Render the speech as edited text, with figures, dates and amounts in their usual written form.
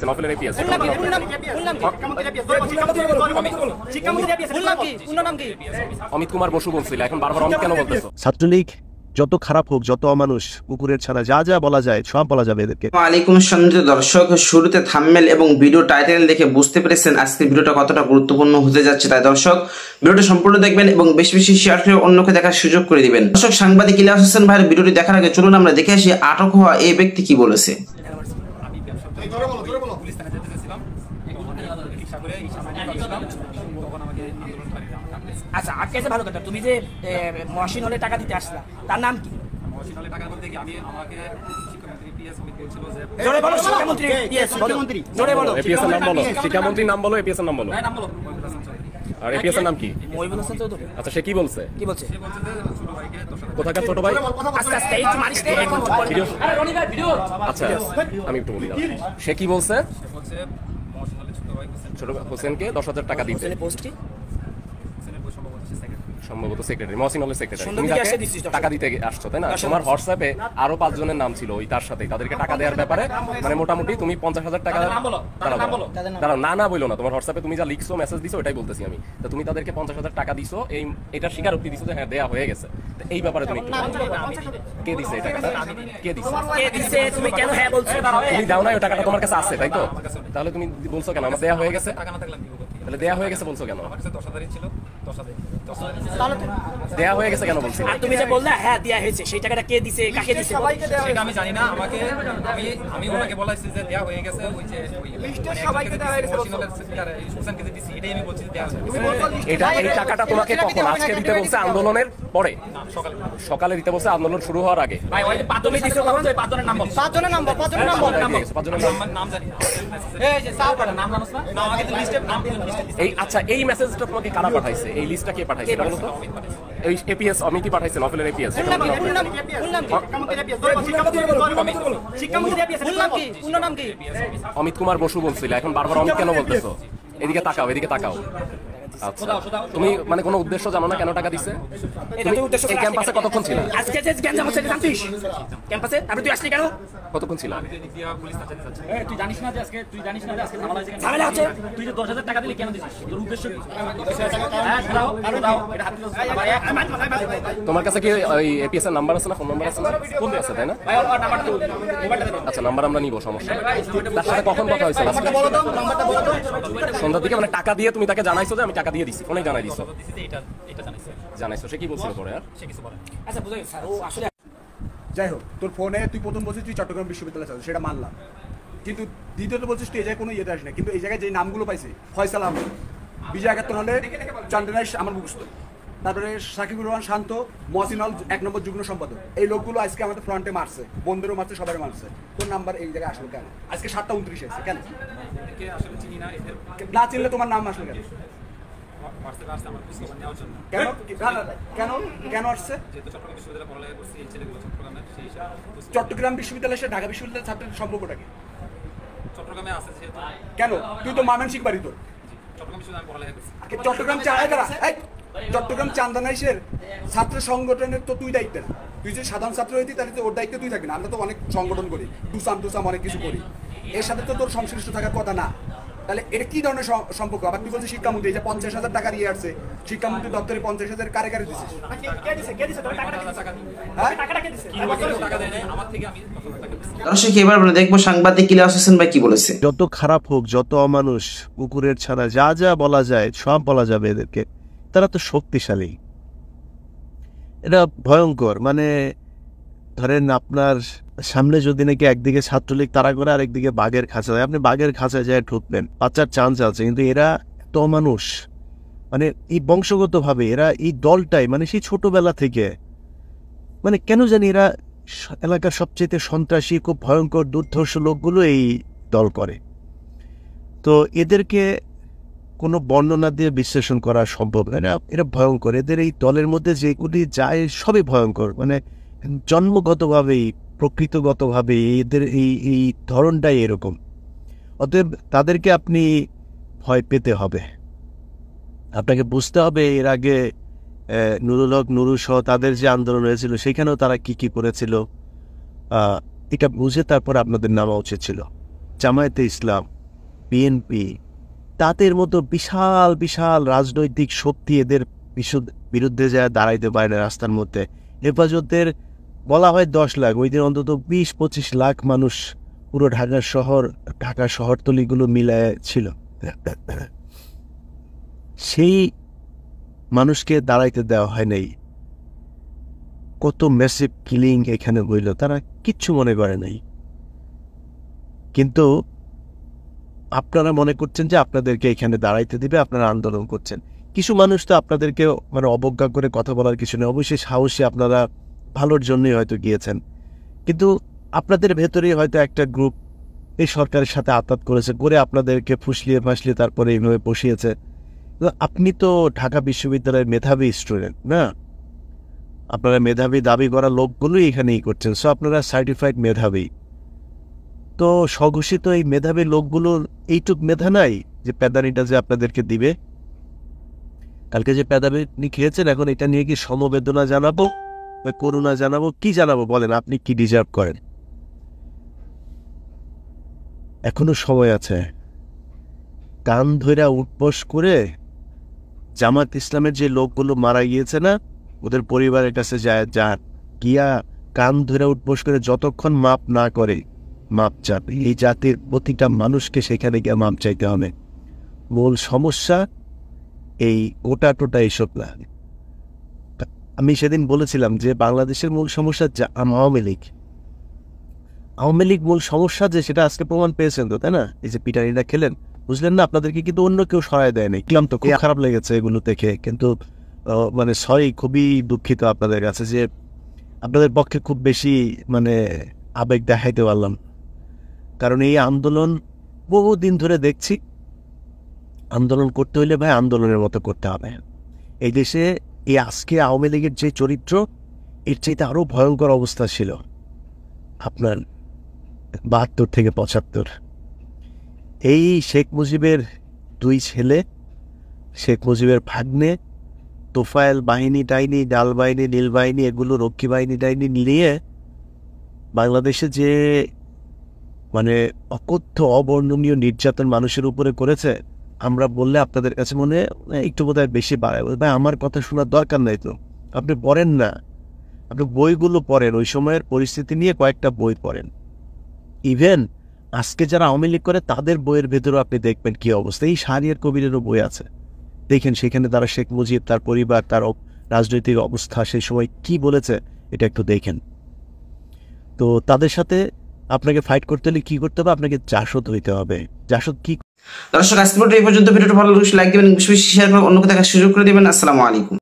নফলের APS Amit Kumar Basu বলছিল, এখন বারবার অমিত কেন বলতেছো? ছাত্রলীগ যত খারাপ হোক, যত অমানুষ, কুকুরের ছানা, যা যা বলা যায় সব বলা যাবে এদেরকে। ওয়ালাইকুম আসসালাম দর্শক, শুরুতে থাম্বনেল এবং ভিডিও টাইটেল দেখে বুঝতে পেরেছেন আজকের ভিডিওটা কতটা গুরুত্বপূর্ণ হতে যাচ্ছে। তাই দর্শক ভিডিওটা সম্পূর্ণ দেখবেন এবং বেশি বেশি শেয়ার করে অন্যকে দেখার সুযোগ করে দিবেন। দর্শক, সাংবাদিক ইলিয়াস হোসেন ভাইয়ের ভিডিওটি দেখার আগে চলুন আমরা দেখে আসি আটক হওয়া এই ব্যক্তি কি বলেছে। আচ্ছা, আজকে ভালো কথা, তুমি যে মহসিন হলে টাকা দিতে আসলা, তার নাম কি? শিক্ষামন্ত্রীর নাম বলো, এপিএস এর নাম বলো। আর এপিএস এর নাম কি? মহিবুল হাসান চৌধুরী। আচ্ছা, সে কি বলছে? কি বলছে? কোথাকার ছোট ভাই? আস্তে আস্তে এই মারিস তে এখন ভিডিও। আচ্ছা, আমি একটু বলি। সে কি বলছে? ছোট হোসেনকে 10,000 টাকা দিতে। পোস্ট কি? সম্ভবত সেক্রেটারি, মহসিন হলের সেক্রেটারি। তুমি তাকে টাকা দিতে আসছো, তাই না? তোমার হোয়াটসঅ্যাপে আরো 5 জনের নাম ছিল ওই তার সাথে, তাদেরকে টাকা দেওয়ার ব্যাপারে মানে মোটামুটি তুমি 50,000 টাকা দাঁড়াও, না বলো না। তোমার হোয়াটসঅ্যাপে তুমি যা লিখছো, মেসেজ দিছো, ওটাই বলতেছি আমি। তো তুমি তাদেরকে 50,000 টাকা দিছো, এটা স্বীকারোক্তি দিছো যে হ্যাঁ দেয়া হয়ে গেছে। এই ব্যাপারে তুমি একটু কে দিছে এই টাকাটা? কে দিছে? তুমি কেন হ্যাঁ বলছো? তুমি দাও না, ওই টাকাটা তোমার কাছে আছে, তাই তো? তাহলে তুমি বলছো কেন আমার দেয়া হয়ে গেছে? তাহলে দেয়া হয়ে গেছে বলছো কেন? দেয়া হয়ে গেছে কেন বলছো? আর তুমি যে বললা হ্যাঁ দেয়া হয়েছে, সেই টাকাটা কে দিছে, কাকে দিছে সেটা আমি জানি না। আমি ওনাকে বলাইছি যে দেয়া হয়ে গেছে, ওই যে সবাইকে দেয়া হয়ে গেছে, হোসেনকে যে দিছি এটাই আমি বলছি যে দেয়া হয়েছে। এটা এই টাকাটা তোমাকে কখন আজকে দিতে বলছে? আন্দোলনের পরে সকালে দিতে বলছে, আন্দোলন শুরু হওয়ার আগে। ভাই ওই পাঁচজনে দিছো কখন? ওই পাঁচজনের নাম বল। পাঁচজনের নাম নাম জানি না। এই যে সাউ কাটা নাম জানোস না? না, আগে তো লিস্টে নাম দিলেন, লিস্টে এই আচ্ছা, এই মেসেজটা তোমাকে কারা পাঠাইছে? এই লিস্টটা কে পাঠাইছে বলো তো? এই এপিএস অমিতই পাঠাইছে, নফলের এপিএস। অমিত কুমার বসু বলছিল, এখন বারবার অমিত কেন বলতেছো? এদিকে তাকাও, এদিকে তাকাও। আচ্ছা, তুমি মানে কোনো উদ্দেশ্য জানো না কেন টাকা দিছে? এই ক্যাম্পাসে কতক্ষণ ছিল? আজকে যে গ্যাঞ্জাম হচ্ছে জানতিস ক্যাম্পাসে? আপনি তুই আসলি কেন? কতক্ষণ ছিল? তুই জানিস না যে আজকে ঝামেলা হয়েছে? ঝামেলা হচ্ছে? তুই যে 10,000 টাকা দিলি কেন দিছিস? তোর উদ্দেশ্য কি? তোমার কাছে কি ওই এপিএস এর নাম্বার আছে না, ফোন নাম্বার আছে না? কোন আছে, তাই না? আচ্ছা, নাম্বার আমরা নিব, সমস্যা নেই। তার সাথে কখন কথা হয়েছে? সন্ধ্যার দিকে, মানে টাকা দিয়ে তুমি তাকে জানাইছো যে আমি টাকা দিয়ে দিছি, ফোনে জানাই দিছো? জানাইছো। সে কি বলছিল পরে? আর আচ্ছা বুঝাই স্যার, ও আসলে যাই হোক, তোর ফোনে তুই প্রথম বলছিস তুই চট্টগ্রাম বিশ্ববিদ্যালয়ে যাচ্ছিস, সেটা মানলাম। কিন্তু দ্বিতীয়ত বলছিস তুই এই জায়গায় কোনো ইয়েতে আসি না। কিন্তু এই জায়গায় যে নামগুলো পাইছি, ফয়সাল আহমেদ, বিজয় একাত্তর হলে চান্দ্রনাইশ আমার মুখস্থ, তারপরে সাকিবুর রহমান শান্ত, মহসিন হল 1 নম্বর যুগ্ম সম্পাদক। এই লোকগুলো আজকে আমাদের ফ্রন্টে মারছে, বন্ধুরও মারছে, সবাই মারছে। তোর নাম্বার এই জায়গায় আসলো কেন? আজকে 7:29 আছে কেন? না চিনলে তোমার নাম আসলো কেন? কেন কেন আসছে? চট্টগ্রাম বিশ্ববিদ্যালয় সে ঢাকা বিশ্ববিদ্যালয়ের ছাত্রের সম্পর্কটা কি? চট্টগ্রামে আছে কেন? তুই তো ময়মনসিংহ বাড়ি, তোর চট্টগ্রাম চট্টগ্রাম চান্দানাইশের ছাত্র সংগঠনের তো তুই দায়িত্ব না। তুই যে সাধারণ ছাত্র হইতি তাহলে তো ওর দায়িত্ব তুই থাকবি না। আমরা তো অনেক সংগঠন করি, টুসাম অনেক কিছু করি, এর সাথে তো তোর সংশ্লিষ্ট থাকার কথা না। তাহলে এটা কি ধরনের সম্পর্ক? আবার তুই বলছিস শিক্ষামন্ত্রী, যে 50,000 টাকা দিয়ে আসছে, শিক্ষামন্ত্রী দপ্তরে 50,000 কারে কারে দিছিস? দর্শক, এবার আমরা দেখবো সাংবাদিক ইলিয়াস হোসেন ভাই কি বলেছে। যত খারাপ হোক, যত অমানুষ, কুকুরের ছানা, যা যা বলা যায় সব বলা যাবে এদেরকে। তারা তো শক্তিশালী, এটা ভয়ঙ্কর। মানে ধরেন আপনার সামনে যদি নাকি একদিকে ছাত্রলীগ তারা করে, আরেকদিকে বাঘের খাঁচা যায়, আপনি বাঘের খাঁচায় যায় ঢুকবেন, বাচ্চার চান্স আছে। কিন্তু এরা এত মানুষ, মানে এই বংশগতভাবে এরা এই দলটাই, মানে সেই ছোটবেলা থেকে, মানে কেন জানি এরা এলাকার সবচেয়ে সন্ত্রাসী, খুব ভয়ঙ্কর দুর্ধর্ষ লোকগুলো এই দল করে। তো এদেরকে কোনো বর্ণনা দিয়ে বিশ্লেষণ করা সম্ভব না। এরা ভয়ঙ্কর। এদের এই দলের মধ্যে যেগুলি যায় সবই ভয়ঙ্কর, মানে জন্মগতভাবেই, প্রকৃতগতভাবেই এদের এই ধরনটাই এরকম। অতএব তাদেরকে আপনি ভয় পেতে হবে। আপনাকে বুঝতে হবে এর আগে নুরুল হক, নুরু সহ তাদের যে আন্দোলন হয়েছিল সেখানেও তারা কি কি করেছিল, এটা বুঝে তারপর আপনাদের নামা উচিত ছিল। জামায়াতে ইসলাম, বিএনপি, তাদের মতো বিশাল বিশাল রাজনৈতিক শক্তি এদের বিরুদ্ধে যায় দাঁড়াইতে পারে না রাস্তার মধ্যে। হেফাজতের বলা হয় 10 লাখ, ওই দিন অন্তত 20-25 লাখ মানুষ পুরো ঢাকা শহরতলিগুলো মিলায় ছিল। সেই মানুষকে দাঁড়াইতে দেওয়া হয় নাই। কত ম্যাসিভ কিলিং এখানে হইল, তারা কিচ্ছু মনে করে নাই। কিন্তু আপনারা মনে করছেন যে আপনাদেরকে এখানে দাঁড়াইতে দিবে, আপনারা আন্দোলন করছেন। কিছু মানুষ তো আপনাদেরকে মানে অবজ্ঞা করে কথা বলার কিছু নেই, অবশ্যই সাহসী, আপনারা ভালোর জন্যই হয়তো গিয়েছেন। কিন্তু আপনাদের ভেতরেই হয়তো একটা গ্রুপ এই সরকারের সাথে আতাত করেছে, করে আপনাদেরকে ফুসলিয়ে ফাসলিয়ে তারপরে এইভাবে বসিয়েছে। আপনি তো ঢাকা বিশ্ববিদ্যালয়ের মেধাবী স্টুডেন্ট না, আপনারা মেধাবী দাবি করা লোকগুলোই এখানেই করছেন, সো আপনারা সার্টিফাইড মেধাবী। তো স্বঘোষিত এই মেধাবী লোকগুলোর এইটুক মেধা নাই যে প্যাদানিটা যে আপনাদেরকে দিবে। কালকে যে প্যাদানি খেয়েছেন, এখন এটা নিয়ে কি সমবেদনা জানাবো বা করুণা জানাবো, কি জানাবো বলেন? আপনি কি ডিজার্ভ করেন? এখনো সময় আছে। কান ধইরা উঠবস করে জামাত ইসলামের যে লোকগুলো মারা গিয়েছে না, ওদের পরিবারের কাছে যায়, গিয়া কান ধইরা উঠবস করে যতক্ষণ মাপ না করে মাপ চাবে। এই জাতির প্রতিটা মানুষকে সেখানে গিয়ে মাপ চাইতে হবে। মূল সমস্যা এই গোটা টোটা এইসব না। আমি সেদিন বলেছিলাম যে বাংলাদেশের মূল সমস্যা আওয়ামী লীগ। আওয়ামী লীগ মূল সমস্যা যে, সেটা আজকে প্রমাণ পেয়েছেন তো, তাই না? এই যে পিটানিটা খেলেন, বুঝলেন না? আপনাদেরকে কিন্তু অন্য কেউ সহায় দেয় নাই। তো খুব খারাপ লেগেছে এগুলো দেখে, কিন্তু মানে সরি, খুবই দুঃখিত আপনাদের কাছে যে আপনাদের পক্ষে খুব বেশি মানে আবেগ দেখাইতে পারলাম। কারণ এই আন্দোলন বহুদিন ধরে দেখছি, আন্দোলন করতে হইলে ভাই আন্দোলনের মতো করতে হবে। এই দেশে এই আজকে আওয়ামী লীগের যে চরিত্র, এর চাইতে আরো ভয়ঙ্কর অবস্থা ছিল আপনার 72 থেকে 75। এই শেখ মুজিবের 2 ছেলে, শেখ মুজিবের ভাগ্নে, তোফায়েল বাহিনী টাইনি, ডাল বাহিনী, নীল বাহিনী, এগুলো রক্ষী বাহিনী টাইনি নিয়ে বাংলাদেশে যে মানে অকথ্য অবর্ণনীয় নির্যাতন মানুষের উপরে করেছে, আমরা বললে আপনাদের কাছে মনে একটু বোধহয় বেশি বাড়ায়। ভাই আমার কথা শোনার দরকার নাই তো, আপনি পড়েন না, আপনি বইগুলো পড়েন, ওই সময়ের পরিস্থিতি নিয়ে কয়েকটা বই পড়েন। ইভেন আজকে যারা আওয়ামী লীগ করে তাদের বইয়ের ভেতরেও আপনি দেখবেন কি অবস্থা। এই শাহরিয়ার কবিরেরও বই আছে, দেখেন সেখানে তারা শেখ মুজিব, তার পরিবার, তার রাজনৈতিক অবস্থা সেই সময় কি বলেছে, এটা একটু দেখেন। তো তাদের সাথে আপনাকে ফাইট করতে হলে কি করতে হবে? আপনাকে জাসদ হইতে হবে। জাসদ কি? দর্শক, আজকে এই পর্যন্ত। ভিডিওটা ভালো লাগলে লাইক দিবেন, বেশি বেশি শেয়ার করে অন্যকে দেখার সুযোগ করে দিবেন। আসসালামু আলাইকুম।